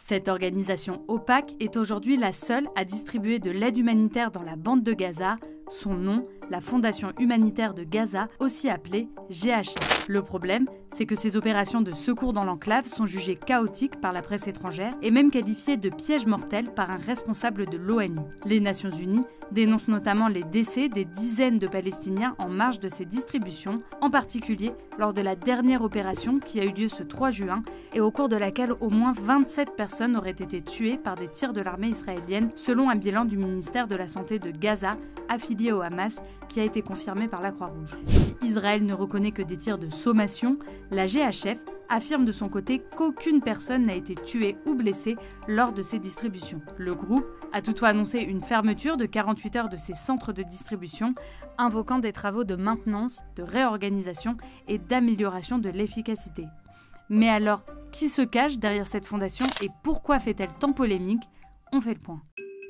Cette organisation opaque est aujourd'hui la seule à distribuer de l'aide humanitaire dans la bande de Gaza. Son nom, la Fondation humanitaire de Gaza, aussi appelée GHF. Le problème, c'est que ces opérations de secours dans l'enclave sont jugées chaotiques par la presse étrangère et même qualifiées de pièges mortels par un responsable de l'ONU. Les Nations Unies dénoncent notamment les décès des dizaines de Palestiniens en marge de ces distributions, en particulier lors de la dernière opération qui a eu lieu ce 3 juin et au cours de laquelle au moins 27 personnes auraient été tuées par des tirs de l'armée israélienne, selon un bilan du ministère de la Santé de Gaza, affilié au Hamas, qui a été confirmé par la Croix-Rouge. Si Israël ne reconnaît que des tirs de sommation, la GHF affirme de son côté qu'aucune personne n'a été tuée ou blessée lors de ces distributions. Le groupe a toutefois annoncé une fermeture de 48 heures de ses centres de distribution, invoquant des travaux de maintenance, de réorganisation et d'amélioration de l'efficacité. Mais alors, qui se cache derrière cette fondation et pourquoi fait-elle tant polémique? On fait le point.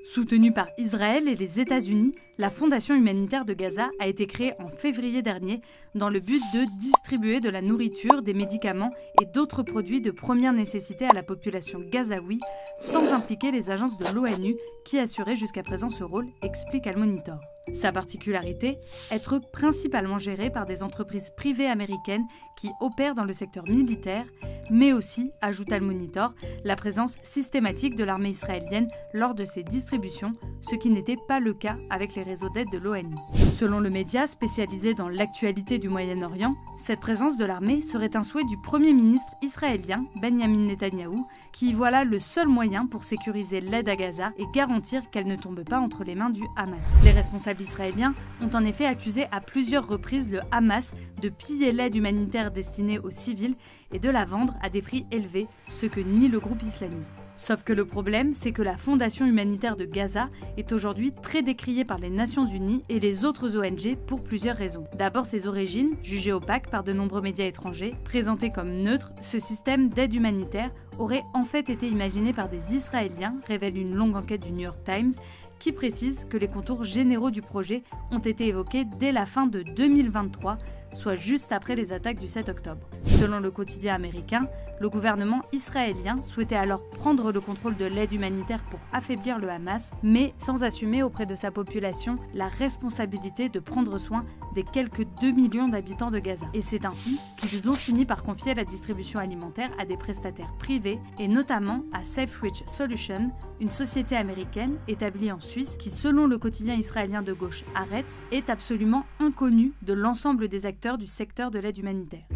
Soutenue par Israël et les États-Unis, la Fondation humanitaire de Gaza a été créée en février dernier dans le but de distribuer de la nourriture, des médicaments et d'autres produits de première nécessité à la population gazaoui sans impliquer les agences de l'ONU qui assuraient jusqu'à présent ce rôle, explique Al-Monitor. Sa particularité, être principalement gérée par des entreprises privées américaines qui opèrent dans le secteur militaire, mais aussi, ajoute Al-Monitor, la présence systématique de l'armée israélienne lors de ces distributions, ce qui n'était pas le cas avec les réseaux d'aide de l'ONU. Selon le média spécialisé dans l'actualité du Moyen-Orient, cette présence de l'armée serait un souhait du Premier ministre israélien, Benjamin Netanyahou, qui y voit là le seul moyen pour sécuriser l'aide à Gaza et garantir qu'elle ne tombe pas entre les mains du Hamas. Les responsables israéliens ont en effet accusé à plusieurs reprises le Hamas de piller l'aide humanitaire destinée aux civils et de la vendre à des prix élevés, ce que nie le groupe islamiste. Sauf que le problème, c'est que la Fondation humanitaire de Gaza est aujourd'hui très décriée par les Nations Unies et les autres ONG pour plusieurs raisons. D'abord ses origines, jugées opaques par de nombreux médias étrangers. Présenté comme neutre, ce système d'aide humanitaire aurait en fait été imaginé par des Israéliens, révèle une longue enquête du New York Times, qui précise que les contours généraux du projet ont été évoqués dès la fin de 2023, soit juste après les attaques du 7 octobre. Selon le quotidien américain, le gouvernement israélien souhaitait alors prendre le contrôle de l'aide humanitaire pour affaiblir le Hamas, mais sans assumer auprès de sa population la responsabilité de prendre soin des quelques 2 millions d'habitants de Gaza. Et c'est ainsi qu'ils ont fini par confier la distribution alimentaire à des prestataires privés, et notamment à Safe Reach Solutions, une société américaine établie en Suisse qui, selon le quotidien israélien de gauche Haaretz, est absolument inconnue de l'ensemble des acteurs du secteur de l'aide humanitaire.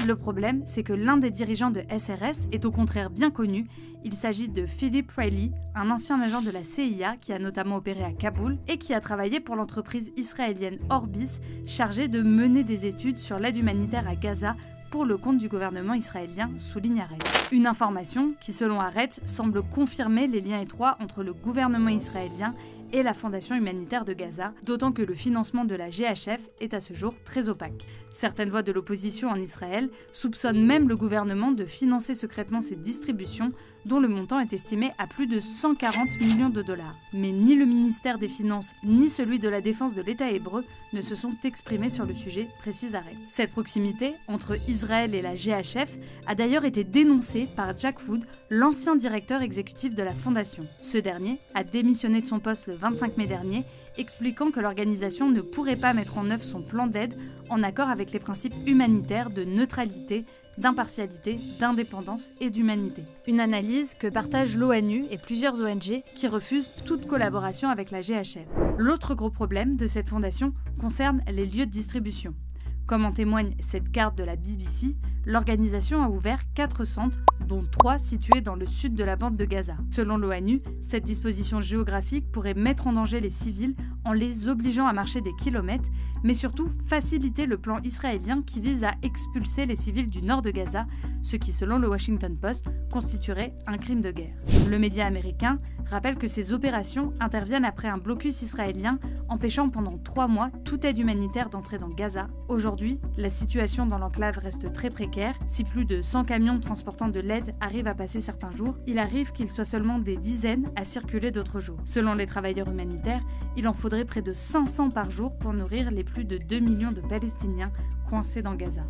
Le problème, c'est que l'un des dirigeants de SRS est au contraire bien connu. Il s'agit de Philip Riley, un ancien agent de la CIA qui a notamment opéré à Kaboul et qui a travaillé pour l'entreprise israélienne Orbis, chargée de mener des études sur l'aide humanitaire à Gaza pour le compte du gouvernement israélien, souligne Haaretz. Une information qui, selon Haaretz, semble confirmer les liens étroits entre le gouvernement israélien et la Fondation humanitaire de Gaza, d'autant que le financement de la GHF est à ce jour très opaque. Certaines voix de l'opposition en Israël soupçonnent même le gouvernement de financer secrètement ces distributions, dont le montant est estimé à plus de 140 millions de dollars. Mais ni le ministère des Finances ni celui de la Défense de l'État hébreu ne se sont exprimés sur le sujet, précise Haaretz. Cette proximité entre Israël et la GHF a d'ailleurs été dénoncée par Jack Wood, l'ancien directeur exécutif de la Fondation. Ce dernier a démissionné de son poste le 25 mai dernier, expliquant que l'organisation ne pourrait pas mettre en œuvre son plan d'aide en accord avec les principes humanitaires de neutralité, d'impartialité, d'indépendance et d'humanité. Une analyse que partagent l'ONU et plusieurs ONG qui refusent toute collaboration avec la GHF. L'autre gros problème de cette fondation concerne les lieux de distribution. Comme en témoigne cette carte de la BBC, l'organisation a ouvert 4 centres, dont 3 situés dans le sud de la bande de Gaza. Selon l'ONU, cette disposition géographique pourrait mettre en danger les civils en les obligeant à marcher des kilomètres, mais surtout faciliter le plan israélien qui vise à expulser les civils du nord de Gaza, ce qui, selon le Washington Post, constituerait un crime de guerre. Le média américain rappelle que ces opérations interviennent après un blocus israélien empêchant pendant 3 mois toute aide humanitaire d'entrer dans Gaza. Aujourd'hui, la situation dans l'enclave reste très précaire. Si plus de 100 camions transportant de l'aide arrivent à passer certains jours, il arrive qu'il soit seulement des dizaines à circuler d'autres jours. Selon les travailleurs humanitaires, il en faudrait près de 500 par jour pour nourrir les plus de 2 millions de Palestiniens coincés dans Gaza.